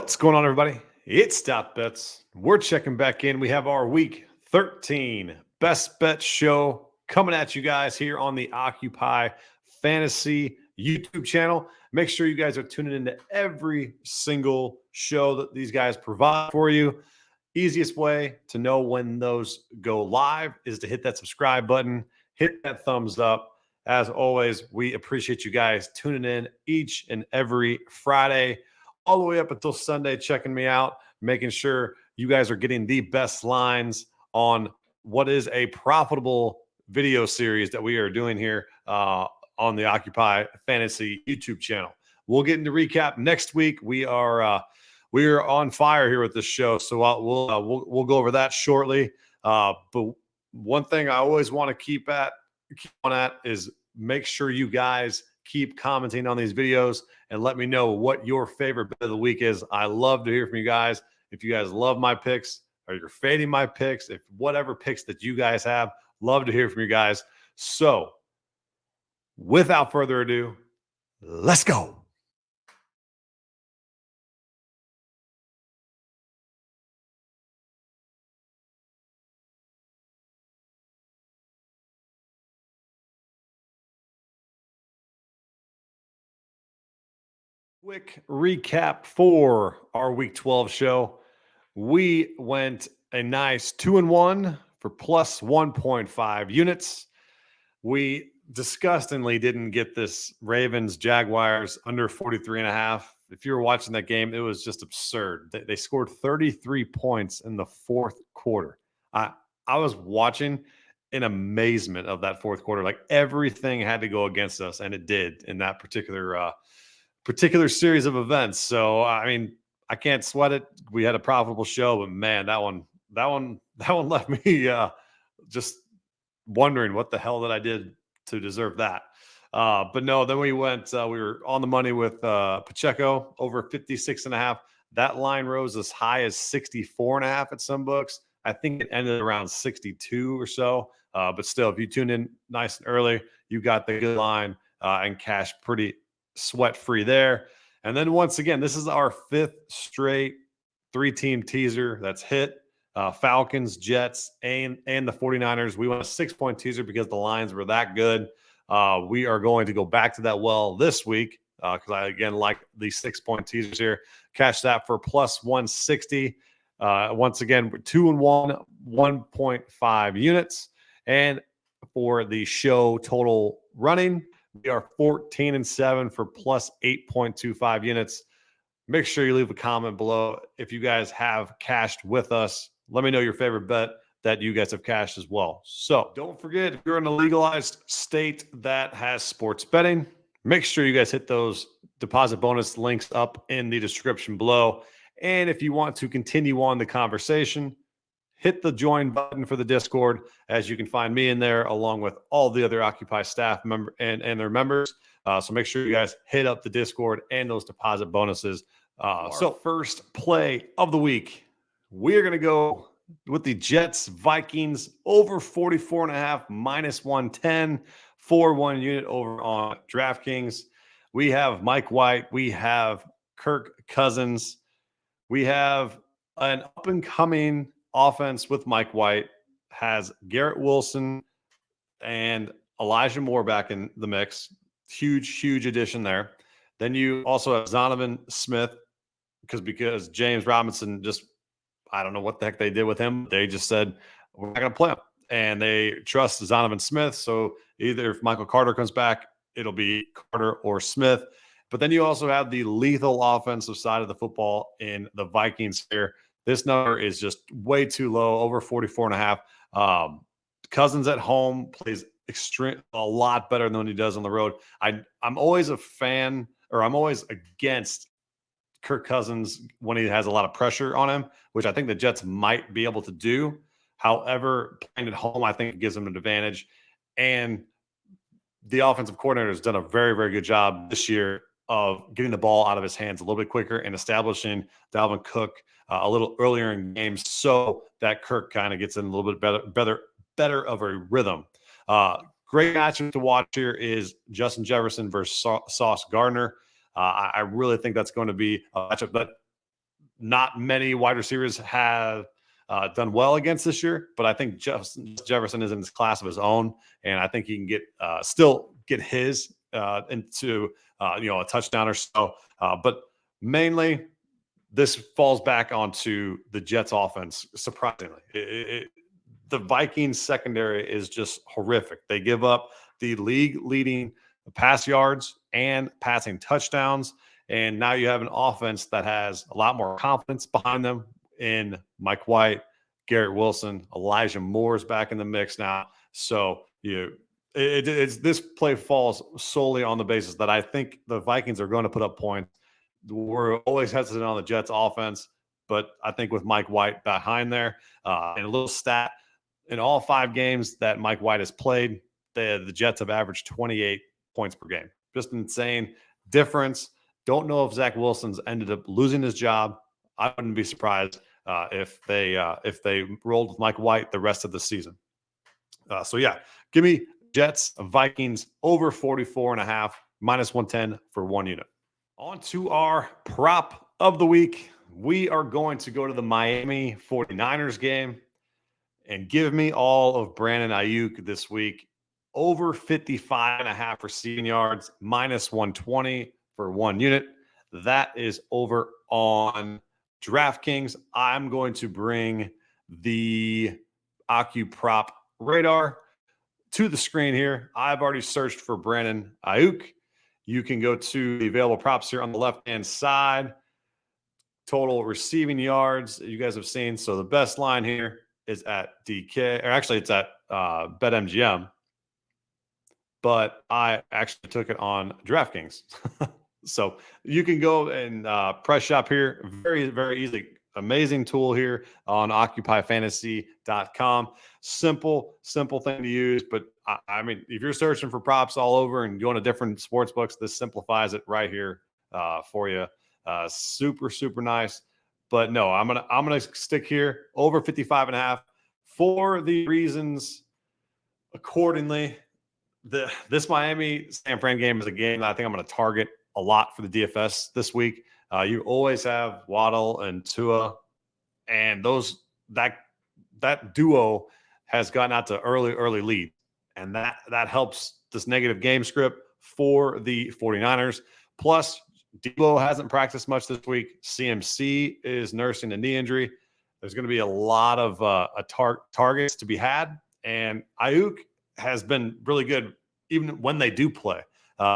What's going on, everybody? It's DotBets. We're checking back in. We have our week 13 best bet show coming at you guys here on the Occupy Fantasy YouTube channel. Make sure you guys are tuning into every single show that these guys provide for you. Easiest way to know when those go live is to hit that subscribe button, hit that thumbs up. As always, we appreciate you guys tuning in each and every Friday, all the way up until Sunday, checking me out, making sure you guys are getting the best lines on what is a profitable video series that we are doing here on the Occupy Fantasy YouTube channel. We'll get into recap next week. We are on fire here with this show, so we'll go over that shortly. But one thing I always want to keep on at is make sure you guys keep commenting on these videos and let me know what your favorite bet of the week is. I love to hear from you guys. If you guys love my picks or you're fading my picks, if whatever picks that you guys have, love to hear from you guys. So without further ado, let's go. Quick recap for our week 12 show. We went a nice 2-1 for plus 1.5 units. We disgustingly didn't get this Ravens Jaguars under 43.5. If you were watching that game, it was just absurd. They scored 33 points in the fourth quarter. I was watching in amazement of that fourth quarter. Like everything had to go against us, and it did in that particular series of events. So I mean, I can't sweat it. We had a profitable show, but man, that one left me just wondering what the hell that I did to deserve that. But no, then we went, we were on the money with Pacheco over 56.5. That line rose as high as 64.5 at some books. I think it ended around 62 or so. But still, if you tune in nice and early, you got the good line and cash pretty sweat free there. And then once again, this is our fifth straight 3-team teaser that's hit. Falcons, Jets, and the 49ers. We went a 6-point teaser because the lines were that good. We are going to go back to that well this week because I, again, like the 6-point teasers here. Cash that for plus 160. Once again, we're 2-1, 1.5 units. And for the show total running, we are 14-7 for plus 8.25 units. Make sure you leave a comment below if you guys have cashed with us. Let me know your favorite bet that you guys have cashed as well. So don't forget, if you're in a legalized state that has sports betting, make sure you guys hit those deposit bonus links up in the description below. And if you want to continue on the conversation, hit the join button for the Discord, as you can find me in there along with all the other Occupy staff member and their members. So make sure you guys hit up the Discord and those deposit bonuses. So first play of the week, we're going to go with the Jets Vikings over 44.5 minus 110 4-1 unit over on DraftKings. We have Mike White. We have Kirk Cousins. We have an up and coming offense with Mike White, has Garrett Wilson and Elijah Moore back in the mix. Huge addition there. Then you also have Zonovan Smith because James Robinson just, I don't know what the heck they did with him. They just said, we're not going to play him. And they trust Zonovan Smith. So either if Michael Carter comes back, it'll be Carter or Smith. But then you also have the lethal offensive side of the football in the Vikings here. This number is just way too low, over 44.5. Cousins at home plays a lot better than what he does on the road. I'm always a fan, or I'm always against Kirk Cousins when he has a lot of pressure on him, which I think the Jets might be able to do. However, playing at home, I think it gives them an advantage. And the offensive coordinator has done a very good job this year of getting the ball out of his hands a little bit quicker and establishing Dalvin Cook a little earlier in games so that Kirk kind of gets in a little bit better of a rhythm. Great matchup to watch here is Justin Jefferson versus Sauce Gardner. I really think that's going to be a matchup that not many wide receivers have done well against this year, but I think Justin Jefferson is in this class of his own, and I think he can get still get his into a touchdown or so. But mainly, this falls back onto the Jets offense. Surprisingly, the Vikings secondary is just horrific. They give up the league leading pass yards and passing touchdowns. And now you have an offense that has a lot more confidence behind them in Mike White, Garrett Wilson, Elijah Moore's back in the mix now. So this play falls solely on the basis that I think the Vikings are going to put up points. We're always hesitant on the Jets offense, but I think with Mike White behind there, and a little stat, in all 5 games that Mike White has played, the Jets have averaged 28 points per game. Just insane difference. Don't know if Zach Wilson's ended up losing his job. I wouldn't be surprised if they rolled with Mike White the rest of the season. Give me Jets, Vikings over 44.5, -110 for 1 unit. On to our prop of the week. We are going to go to the Miami 49ers game and give me all of Brandon Ayuk this week. Over 55.5 receiving yards, -120 for 1 unit. That is over on DraftKings. I'm going to bring the Acu prop radar to the screen here. I've already searched for Brandon Ayuk. You can go to the available props here on the left-hand side. Total receiving yards you guys have seen. So the best line here is at DK, or actually it's at BetMGM. But I actually took it on DraftKings. So you can go and press shop here. Very, very easy. Amazing tool here on OccupyFantasy.com. Simple thing to use. But I mean, if you're searching for props all over and going to different sports books, this simplifies it right here for you. Super nice. But no, I'm gonna stick here over 55.5 for the reasons accordingly. This Miami San Fran game is a game that I think I'm going to target a lot for the DFS this week. You always have Waddle and Tua, and that duo has gotten out to early lead, and that helps this negative game script for the 49ers. Plus, Debo hasn't practiced much this week. CMC is nursing a knee injury. There's going to be a lot of targets to be had, and Ayuk has been really good even when they do play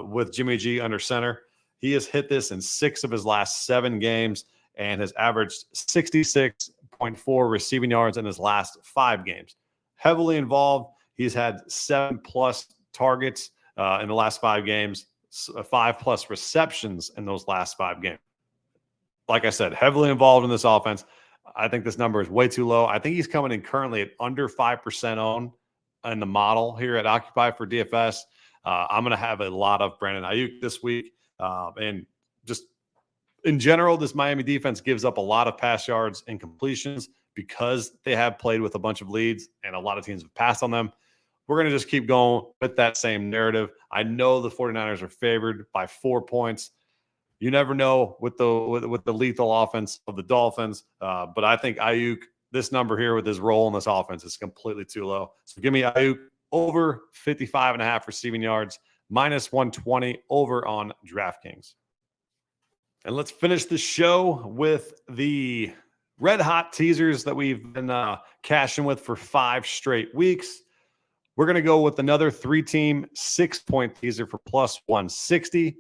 with Jimmy G under center. He has hit this in 6 of his last 7 games and has averaged 66.4 receiving yards in his last 5 games. Heavily involved. He's had 7+ targets in the last 5 games, 5+ receptions in those last 5 games. Like I said, heavily involved in this offense. I think this number is way too low. I think he's coming in currently at under 5% owned in the model here at Occupy for DFS. I'm going to have a lot of Brandon Ayuk this week. And just in general, this Miami defense gives up a lot of pass yards and completions because they have played with a bunch of leads and a lot of teams have passed on them. We're going to just keep going with that same narrative. I know the 49ers are favored by 4 points. You never know with the lethal offense of the Dolphins. But I think Ayuk, this number here with his role in this offense is completely too low. So give me Ayuk over 55.5 receiving yards, -120 over on DraftKings. And let's finish the show with the red hot teasers that we've been cashing with for 5 straight weeks. We're going to go with another 3-team 6-point teaser for +160.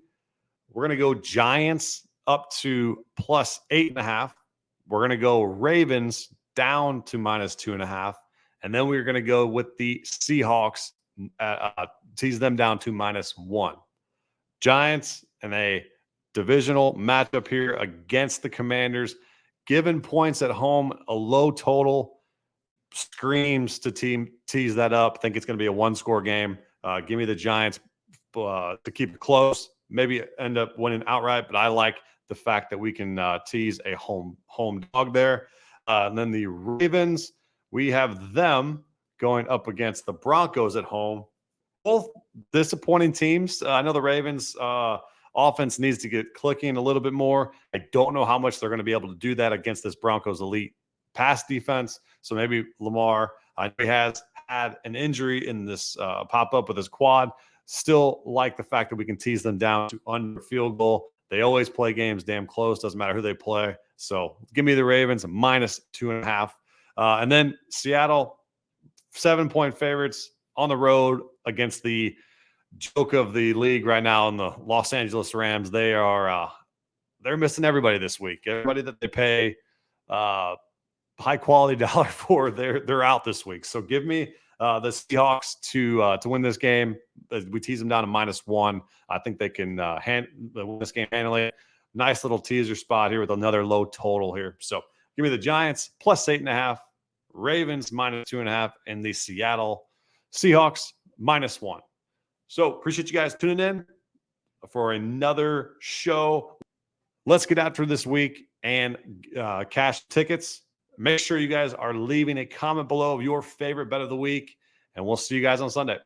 We're going to go Giants up to +8.5. We're going to go Ravens down to -2.5. And then we're going to go with the Seahawks, tease them down to -1. Giants in a divisional matchup here against the Commanders. Given points at home, a low total screams to tease that up. I think it's going to be a 1-score game. Give me the Giants to keep it close. Maybe end up winning outright, but I like the fact that we can tease a home dog there. And then the Ravens, we have them going up against the Broncos at home. Both disappointing teams. I know the Ravens Offense needs to get clicking a little bit more. I don't know how much they're going to be able to do that against this Broncos elite pass defense. So maybe Lamar, he has had an injury in this pop up with his quad. Still like the fact that we can tease them down to under field goal. They always play games damn close. Doesn't matter who they play. So give me the Ravens minus 2.5. And then Seattle, 7-point favorites on the road against the joke of the league right now in the Los Angeles Rams. They are they're missing everybody this week. Everybody that they pay high quality dollar for, they're out this week. So give me the Seahawks to win this game. We tease them down to -1. I think they can win this game handily. Nice little teaser spot here with another low total here. So give me the Giants plus 8.5, Ravens -2.5, and the Seattle Seahawks -1. So appreciate you guys tuning in for another show. Let's get after this week and cash tickets. Make sure you guys are leaving a comment below of your favorite bet of the week, and we'll see you guys on Sunday.